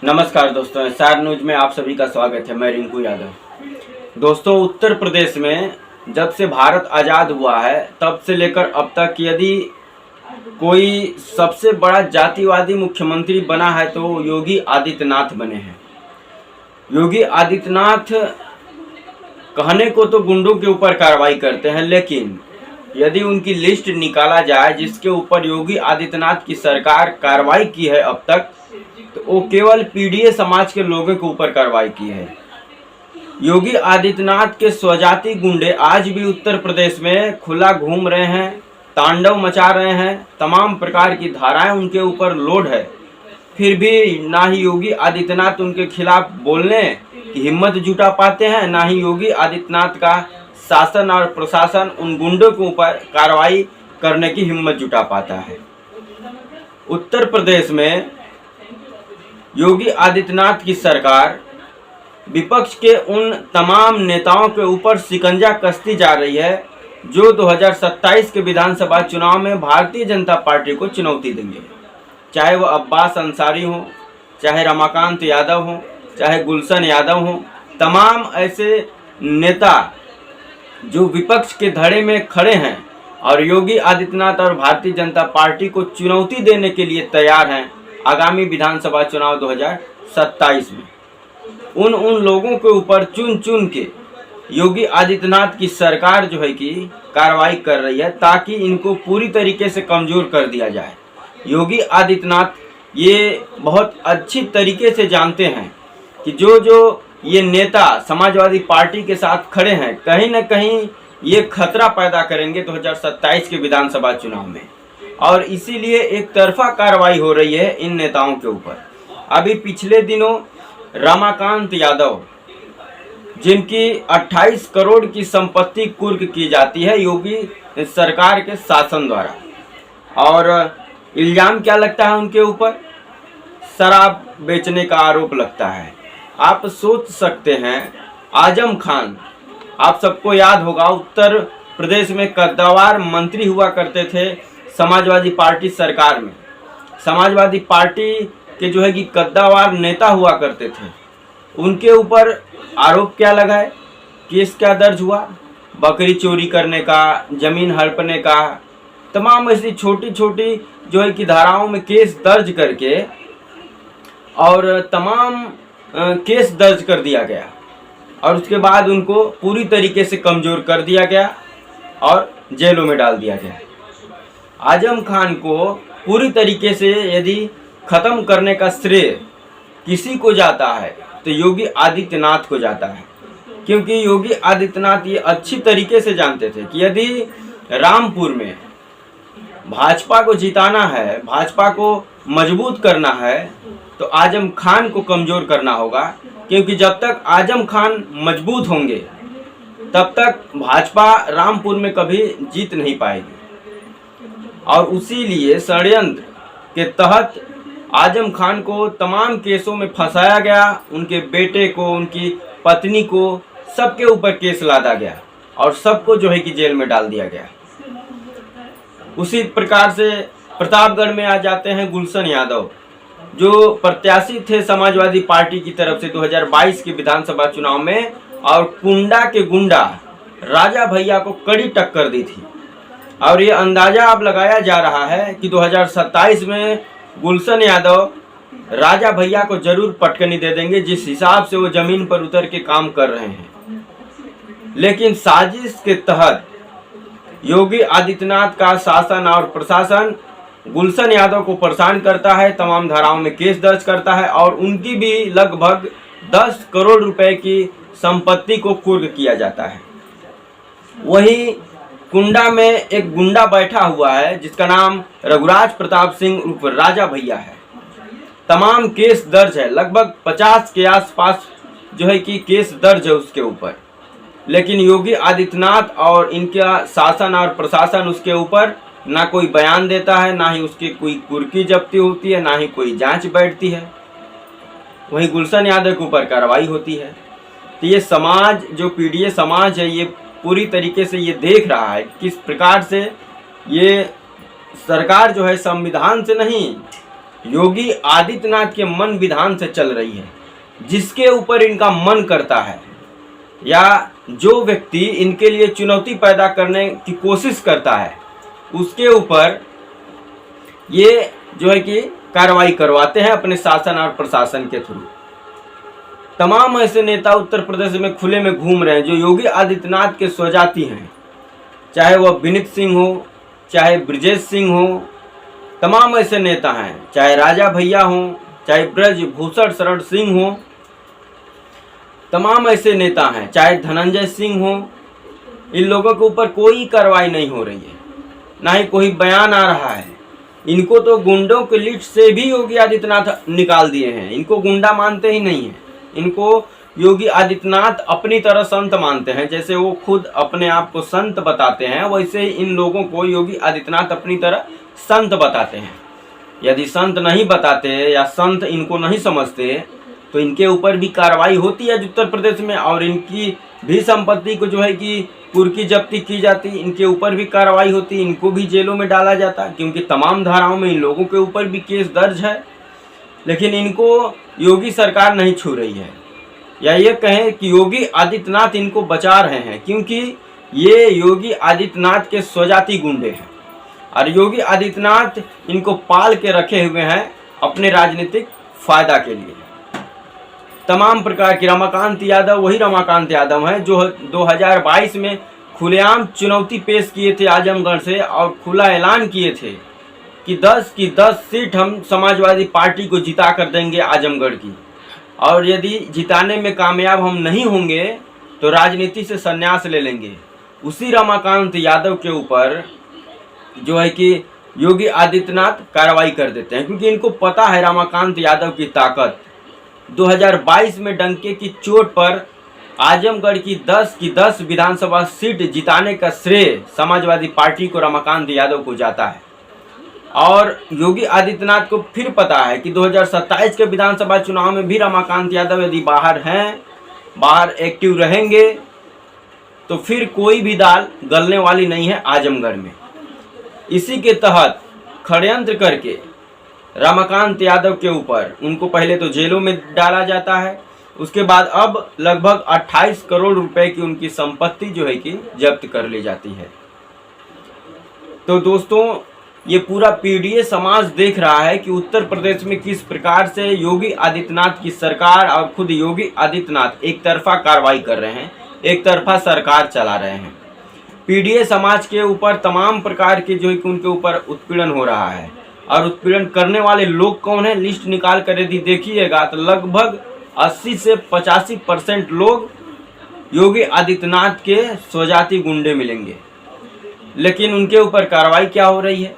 नमस्कार दोस्तों, SR news में आप सभी का स्वागत है। मैं रिंकू यादव। दोस्तों, उत्तर प्रदेश में जब से भारत आज़ाद हुआ है तब से लेकर अब तक यदि कोई सबसे बड़ा जातिवादी मुख्यमंत्री बना है तो योगी आदित्यनाथ बने हैं। योगी आदित्यनाथ कहने को तो गुंडों के ऊपर कार्रवाई करते हैं, लेकिन यदि उनकी लिस्ट निकाला जाए जिसके ऊपर योगी आदित्यनाथ की सरकार कार्रवाई की है अब तक, तो वो केवल पीडीए समाज के लोगों के ऊपर कार्रवाई की है। योगी आदित्यनाथ के स्वजाति गुंडे आज भी उत्तर प्रदेश में खुला घूम रहे हैं, तांडव मचा रहे हैं। तमाम प्रकार की धाराएं उनके ऊपर लोड है, फिर भी ना ही योगी आदित्यनाथ उनके खिलाफ बोलने की हिम्मत जुटा पाते हैं, ना ही योगी आदित्यनाथ का शासन और प्रशासन उन गुंडों के ऊपर कार्रवाई करने की हिम्मत जुटा पाता है। उत्तर प्रदेश में योगी आदित्यनाथ की सरकार विपक्ष के उन तमाम नेताओं के ऊपर शिकंजा कसती जा रही है जो 2027 के विधानसभा चुनाव में भारतीय जनता पार्टी को चुनौती देंगे। चाहे वह अब्बास अंसारी हो, चाहे रमाकांत यादव हो, चाहे गुलशन यादव हो, तमाम ऐसे नेता जो विपक्ष के धड़े में खड़े हैं और योगी आदित्यनाथ और भारतीय जनता पार्टी को चुनौती देने के लिए तैयार हैं आगामी विधानसभा चुनाव 2027 में। उन लोगों के ऊपर चुन चुन के योगी आदित्यनाथ की सरकार जो है कि कार्रवाई कर रही है ताकि इनको पूरी तरीके से कमज़ोर कर दिया जाए। योगी आदित्यनाथ ये बहुत अच्छी तरीके से जानते हैं कि जो ये नेता समाजवादी पार्टी के साथ खड़े हैं, कहीं ना कहीं ये खतरा पैदा करेंगे 2027 के विधानसभा चुनाव में, और इसीलिए एक तरफा कार्रवाई हो रही है इन नेताओं के ऊपर। अभी पिछले दिनों रमाकांत यादव, जिनकी 28 करोड़ की संपत्ति कुर्क की जाती है योगी सरकार के शासन द्वारा, और इल्ज़ाम क्या लगता है उनके ऊपर? शराब बेचने का आरोप लगता है। आप सोच सकते हैं, आजम खान, आप सबको याद होगा, उत्तर प्रदेश में कद्दावर मंत्री हुआ करते थे समाजवादी पार्टी सरकार में। समाजवादी पार्टी के जो है कि कद्दावर नेता हुआ करते थे, उनके ऊपर आरोप क्या लगा है, केस क्या दर्ज हुआ? बकरी चोरी करने का, जमीन हड़पने का, तमाम ऐसी छोटी छोटी जो है कि धाराओं में केस दर्ज करके और तमाम केस दर्ज कर दिया गया, और उसके बाद उनको पूरी तरीके से कमज़ोर कर दिया गया और जेलों में डाल दिया गया। आजम खान को पूरी तरीके से यदि ख़त्म करने का श्रेय किसी को जाता है तो योगी आदित्यनाथ को जाता है, क्योंकि योगी आदित्यनाथ ये अच्छी तरीके से जानते थे कि यदि रामपुर में भाजपा को जिताना है, भाजपा को मजबूत करना है, तो आजम खान को कमज़ोर करना होगा, क्योंकि जब तक आजम खान मजबूत होंगे तब तक भाजपा रामपुर में कभी जीत नहीं पाएगी। और उसीलिए षड्यंत्र के तहत आजम खान को तमाम केसों में फंसाया गया, उनके बेटे को, उनकी पत्नी को, सबके ऊपर केस लादा गया और सबको जो है कि जेल में डाल दिया गया। उसी प्रकार से प्रतापगढ़ में आ जाते हैं गुलशन यादव, जो प्रत्याशी थे समाजवादी पार्टी की तरफ से 2022 के विधानसभा चुनाव में, और कुंडा के गुंडा राजा भैया को कड़ी टक्कर दी थी। और ये अंदाज़ा अब लगाया जा रहा है कि 2027 में गुलशन यादव राजा भैया को जरूर पटकनी दे देंगे, जिस हिसाब से वो ज़मीन पर उतर के काम कर रहे हैं। लेकिन साजिश के तहत योगी आदित्यनाथ का शासन और प्रशासन गुलशन यादव को परेशान करता है, तमाम धाराओं में केस दर्ज करता है, और उनकी भी लगभग 10 करोड़ रुपए की संपत्ति को कुर्क किया जाता है। वहीं कुंडा में एक गुंडा बैठा हुआ है जिसका नाम रघुराज प्रताप सिंह उर्फ राजा भैया है। तमाम केस दर्ज है, लगभग 50 के आसपास जो है कि केस दर्ज है उसके ऊपर, लेकिन योगी आदित्यनाथ और इनका शासन और प्रशासन उसके ऊपर ना कोई बयान देता है, ना ही उसकी कोई कुर्की जब्ती होती है, ना ही कोई जांच बैठती है। वहीं गुलशन यादव के ऊपर कार्रवाई होती है। तो ये समाज, जो पीडीए समाज है, ये पूरी तरीके से ये देख रहा है किस प्रकार से ये सरकार जो है संविधान से नहीं योगी आदित्यनाथ के मन विधान से चल रही है, जिसके ऊपर इनका मन करता है या जो व्यक्ति इनके लिए चुनौती पैदा करने की कोशिश करता है उसके ऊपर ये जो है कि कार्रवाई करवाते हैं अपने शासन और प्रशासन के थ्रू। तमाम ऐसे नेता उत्तर प्रदेश में खुले में घूम रहे हैं जो योगी आदित्यनाथ के स्वजाति हैं, चाहे वह विनीत सिंह हो, चाहे ब्रजेश सिंह हो, तमाम ऐसे नेता हैं, चाहे राजा भैया हो, चाहे ब्रजभूषण शरण सिंह हो, तमाम ऐसे नेता हैं, चाहे धनंजय सिंह हो। इन लोगों के ऊपर कोई कार्रवाई नहीं हो रही है, ना ही कोई बयान आ रहा है। इनको तो गुंडों के लिस्ट से भी योगी आदित्यनाथ निकाल दिए हैं। इनको गुंडा मानते ही नहीं है, इनको योगी आदित्यनाथ अपनी तरह संत मानते हैं। जैसे वो खुद अपने आप को संत बताते हैं, वैसे ही इन लोगों को योगी आदित्यनाथ अपनी तरह संत बताते हैं। यदि संत नहीं बताते या संत इनको नहीं समझते तो इनके ऊपर भी कार्रवाई होती है उत्तर प्रदेश में, और इनकी भी संपत्ति को जो है कि कुर्की जब्ती की जाती, इनके ऊपर भी कार्रवाई होती, इनको भी जेलों में डाला जाता, क्योंकि तमाम धाराओं में इन लोगों के ऊपर भी केस दर्ज है। लेकिन इनको योगी सरकार नहीं छू रही है, या ये कहें कि योगी आदित्यनाथ इनको बचा रहे हैं, क्योंकि ये योगी आदित्यनाथ के स्वजाति गुंडे हैं और योगी आदित्यनाथ इनको पाल के रखे हुए हैं अपने राजनीतिक फायदा के लिए। तमाम प्रकार की रमाकांत यादव वही रमाकांत यादव हैं जो 2022 में खुलेआम चुनौती पेश किए थे आजमगढ़ से और खुला ऐलान किए थे कि 10 की 10 सीट हम समाजवादी पार्टी को जिता कर देंगे आजमगढ़ की, और यदि जिताने में कामयाब हम नहीं होंगे तो राजनीति से संन्यास ले लेंगे। उसी रमाकांत यादव के ऊपर जो है कि योगी आदित्यनाथ कार्रवाई कर देते हैं, क्योंकि इनको पता है रमाकांत यादव की ताकत। 2022 में डंके की चोट पर आजमगढ़ की 10 विधानसभा सीट जिताने का श्रेय समाजवादी पार्टी को रमाकांत यादव को जाता है। और योगी आदित्यनाथ को फिर पता है कि 2027 के विधानसभा चुनाव में भी रमाकांत यादव यदि बाहर एक्टिव रहेंगे तो फिर कोई भी दाल गलने वाली नहीं है आजमगढ़ में। इसी के तहत षड्यंत्र करके रमाकांत यादव के ऊपर उनको पहले तो जेलों में डाला जाता है, उसके बाद अब लगभग 28 करोड़ रुपए की उनकी संपत्ति जो है कि जब्त कर ली जाती है। तो दोस्तों, ये पूरा पीडीए समाज देख रहा है कि उत्तर प्रदेश में किस प्रकार से योगी आदित्यनाथ की सरकार और खुद योगी आदित्यनाथ एक तरफा कार्रवाई कर रहे हैं, एक तरफा सरकार चला रहे हैं। पीडीए समाज के ऊपर तमाम प्रकार के जो है कि उनके ऊपर उत्पीड़न हो रहा है, और उत्पीड़न करने वाले लोग कौन है लिस्ट निकाल कर यदि देखिएगा तो लगभग 80 से 85% लोग योगी आदित्यनाथ के स्वजाति गुंडे मिलेंगे। लेकिन उनके ऊपर कार्रवाई क्या हो रही है,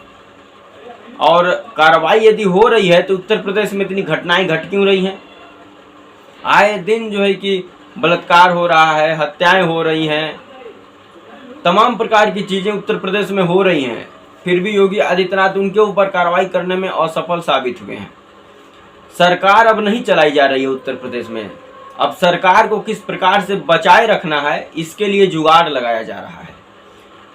और कार्रवाई यदि हो रही है तो उत्तर प्रदेश में इतनी घटनाएं घट क्यों रही हैं? आए दिन जो है कि बलात्कार हो रहा है, हत्याएं हो रही हैं, तमाम प्रकार की चीज़ें उत्तर प्रदेश में हो रही हैं, फिर भी योगी आदित्यनाथ उनके ऊपर कार्रवाई करने में असफल साबित हुए हैं। सरकार अब नहीं चलाई जा रही है उत्तर प्रदेश में। अब सरकार को किस प्रकार से बचाए रखना है, इसके लिए जुगाड़ लगाया जा रहा है।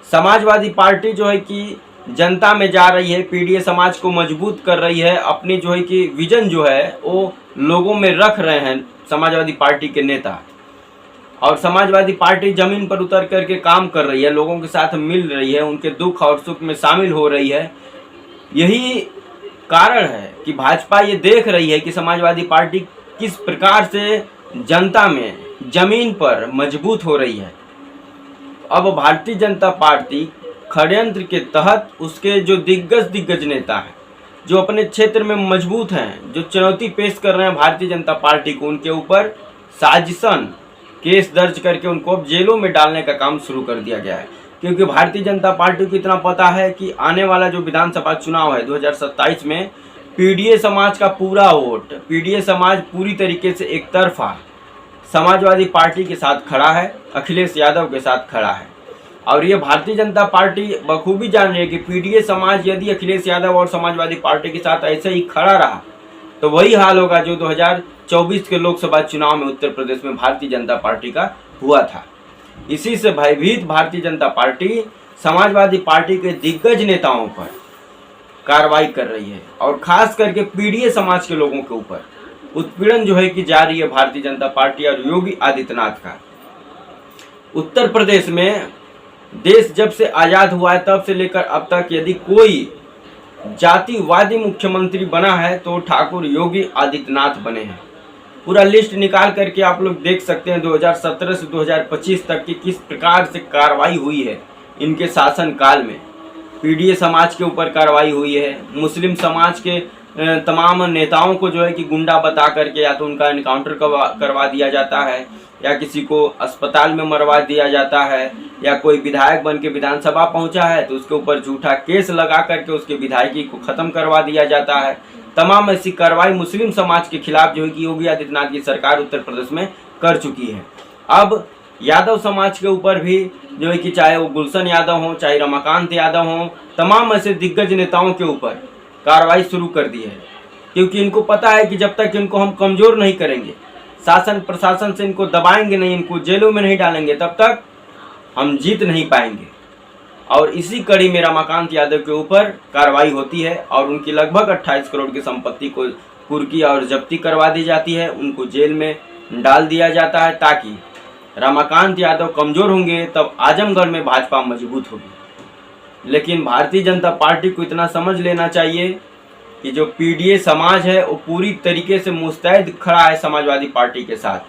समाजवादी पार्टी जो है कि जनता में जा रही है, पीडीए समाज को मजबूत कर रही है, अपनी जो है कि विजन जो है वो लोगों में रख रहे हैं समाजवादी पार्टी के नेता। और समाजवादी पार्टी जमीन पर उतर करके काम कर रही है, लोगों के साथ मिल रही है, उनके दुख और सुख में शामिल हो रही है। यही कारण है कि भाजपा ये देख रही है कि समाजवादी पार्टी किस प्रकार से जनता में जमीन पर मजबूत हो रही है। अब भारतीय जनता पार्टी षड्यंत्र के तहत उसके जो दिग्गज नेता हैं, जो अपने क्षेत्र में मजबूत हैं, जो चुनौती पेश कर रहे हैं भारतीय जनता पार्टी को, उनके ऊपर साजिशन केस दर्ज करके उनको अब जेलों में डालने का काम शुरू कर दिया गया है। क्योंकि भारतीय जनता पार्टी को इतना पता है कि आने वाला जो विधानसभा चुनाव है 2027 में पीडीए समाज का पूरा वोट, पीडीए समाज पूरी तरीके से एक तरफा समाजवादी पार्टी के साथ खड़ा है, अखिलेश यादव के साथ खड़ा है। और ये भारतीय जनता पार्टी बखूबी जान रही है कि पीडीए समाज यदि अखिलेश यादव और समाजवादी पार्टी के साथ ऐसे ही खड़ा रहा तो वही हाल होगा जो 2024 के लोकसभा चुनाव में उत्तर प्रदेश में भारतीय जनता पार्टी का हुआ था। इसी से भयभीत भारतीय जनता पार्टी समाजवादी पार्टी के दिग्गज नेताओं पर कार्रवाई कर रही है और खास करके पीड़ित समाज के लोगों के ऊपर उत्पीड़न जो है कि जारी है भारतीय जनता पार्टी और योगी आदित्यनाथ का। उत्तर प्रदेश में देश जब से आजाद हुआ है तब से लेकर अब तक यदि कोई जातिवादी मुख्यमंत्री बना है तो ठाकुर योगी आदित्यनाथ बने हैं। पूरा लिस्ट निकाल करके आप लोग देख सकते हैं 2017 से 2025 तक की किस प्रकार से कार्रवाई हुई है इनके शासन काल में। पीड़ित समाज के ऊपर कार्रवाई हुई है, मुस्लिम समाज के तमाम नेताओं को जो है कि गुंडा बता करके या तो उनका एनकाउंटर करवा दिया जाता है या किसी को अस्पताल में मरवा दिया जाता है, या कोई विधायक बन के विधानसभा पहुंचा है तो उसके ऊपर झूठा केस लगा करके उसके विधायकी को खत्म करवा दिया जाता है। तमाम ऐसी कार्रवाई मुस्लिम समाज के खिलाफ जो है कि योगी आदित्यनाथ की सरकार उत्तर प्रदेश में कर चुकी है। अब यादव समाज के ऊपर भी जो है कि चाहे वो गुलशन यादव हो, चाहे रमाकांत यादव हो, तमाम ऐसे दिग्गज नेताओं के ऊपर कार्रवाई शुरू कर दी है, क्योंकि इनको पता है कि जब तक इनको हम कमज़ोर नहीं करेंगे, शासन प्रशासन से इनको दबाएंगे नहीं, इनको जेलों में नहीं डालेंगे, तब तक हम जीत नहीं पाएंगे। और इसी कड़ी में रमाकांत यादव के ऊपर कार्रवाई होती है और उनकी लगभग 28 करोड़ की संपत्ति को कुर्की और जब्ती करवा दी जाती है, उनको जेल में डाल दिया जाता है ताकि रमाकांत यादव कमज़ोर होंगे तब आजमगढ़ में भाजपा मजबूत होगी। लेकिन भारतीय जनता पार्टी को इतना समझ लेना चाहिए कि जो पीडीए समाज है वो पूरी तरीके से मुस्तैद खड़ा है समाजवादी पार्टी के साथ,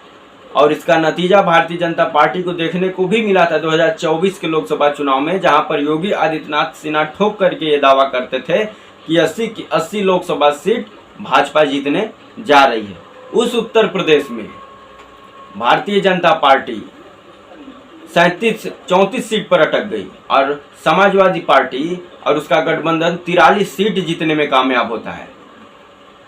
और इसका नतीजा भारतीय जनता पार्टी को देखने को भी मिला था 2024 के लोकसभा चुनाव में, जहां पर योगी आदित्यनाथ सीना ठोक करके ये दावा करते थे कि 80 की 80 लोकसभा सीट भाजपा जीतने जा रही है। उस उत्तर प्रदेश में भारतीय जनता पार्टी 34 सीट पर अटक गई और समाजवादी पार्टी और उसका गठबंधन 43 सीट जीतने में कामयाब होता है।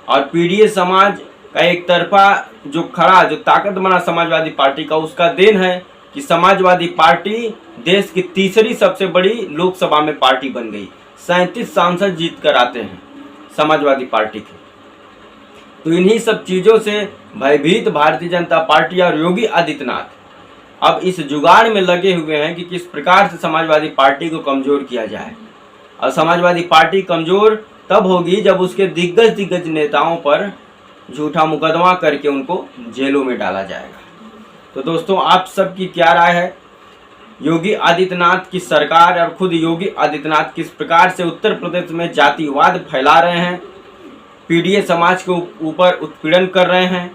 और पीडीए समाज का एक तरफा जो खड़ा, जो ताकत बना समाजवादी पार्टी का, उसका देन है कि समाजवादी पार्टी देश की तीसरी सबसे बड़ी लोकसभा में पार्टी बन गई। 37 सांसद जीत कर आते हैं समाजवादी पार्टी के। तो इन्हीं सब चीज़ों से भयभीत भारतीय जनता पार्टी और योगी आदित्यनाथ अब इस जुगाड़ में लगे हुए हैं कि किस प्रकार से समाजवादी पार्टी को कमज़ोर किया जाए। और समाजवादी पार्टी कमज़ोर तब होगी जब उसके दिग्गज नेताओं पर झूठा मुकदमा करके उनको जेलों में डाला जाएगा। तो दोस्तों, आप सबकी क्या राय है? योगी आदित्यनाथ की सरकार और खुद योगी आदित्यनाथ किस प्रकार से उत्तर प्रदेश में जातिवाद फैला रहे हैं, पीडीए समाज के ऊपर उत्पीड़न कर रहे हैं,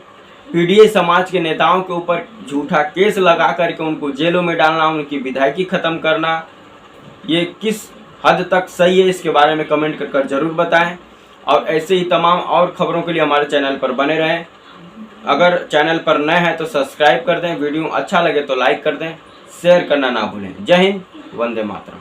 पीडीए समाज के नेताओं के ऊपर झूठा केस लगा करके उनको जेलों में डालना, उनकी विधायकी खत्म करना, ये किस हद तक सही है, इसके बारे में कमेंट कर जरूर बताएं। और ऐसे ही तमाम और खबरों के लिए हमारे चैनल पर बने रहें। अगर चैनल पर नए हैं तो सब्सक्राइब कर दें, वीडियो अच्छा लगे तो लाइक कर दें, शेयर करना ना भूलें। जय हिंद, वंदे मातरम।